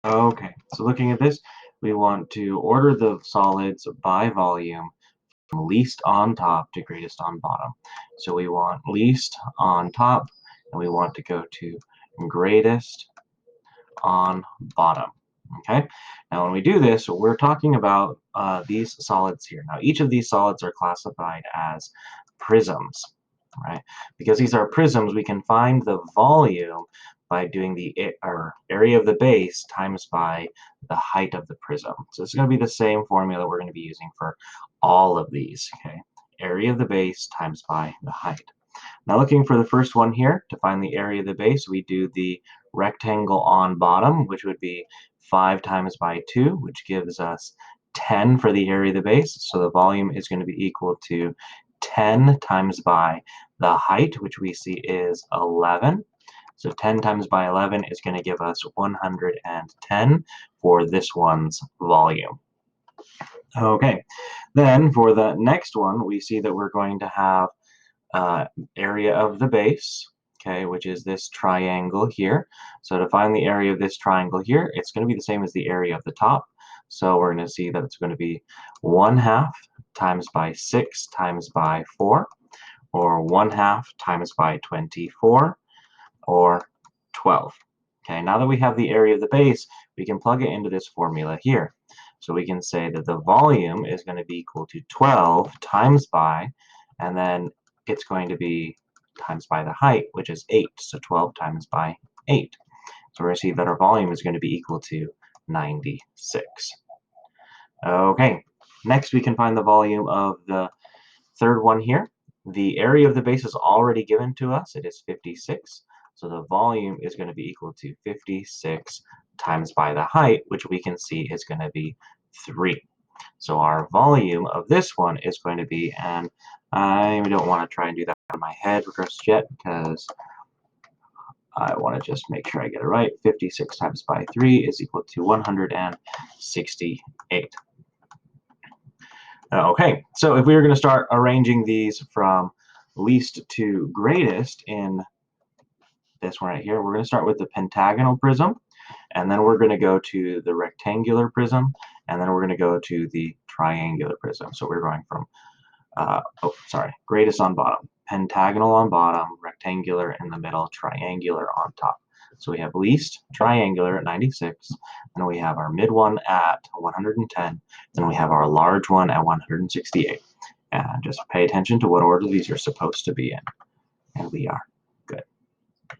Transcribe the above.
Okay, so looking at this, we want to order the solids by volume from least on top to greatest on bottom. So we want least on top, and we want to go to greatest on bottom. Okay, now when we do this, we're talking about these solids here. Now each of these solids are classified as prisms, right? Because these are prisms, we can find the volume by doing the area of the base times by the height of the prism. So it's going to be the same formula we're going to be using for all of these. Okay, area of the base times by the height. Now looking for the first one here, to find the area of the base, we do the rectangle on bottom, which would be 5 times by 2, which gives us 10 for the area of the base. So the volume is going to be equal to 10 times by the height, which we see is 11. So 10 times by 11 is going to give us 110 for this one's volume. Okay, then for the next one, we see that we're going to have area of the base, okay, which is this triangle here. So to find the area of this triangle here, it's going to be the same as the area of the top. So we're going to see that it's going to be 1/2 times by 6 times by 4, or 1/2 times by 24, or 12. Okay, now that we have the area of the base, we can plug it into this formula here. So we can say that the volume is going to be equal to 12 times by, and then it's going to be times by the height, which is 8. So 12 times by 8. So we're going to see that our volume is going to be equal to 96. Okay, next we can find the volume of the third one here. The area of the base is already given to us. It is 56. So the volume is going to be equal to 56 times by the height, which we can see is going to be 3. So our volume of this one is going to be, and I don't want to try and do that in my head just yet, because I want to just make sure I get it right. 56 times by 3 is equal to 168. Okay, so if we were going to start arranging these from least to greatest in this one right here, we're going to start with the pentagonal prism, and then we're going to go to the rectangular prism, and then we're going to go to the triangular prism. So we're going from, greatest on bottom, pentagonal on bottom, rectangular in the middle, triangular on top. So we have least triangular at 96, then we have our mid one at 110, then we have our large one at 168. And just pay attention to what order these are supposed to be in. And we are.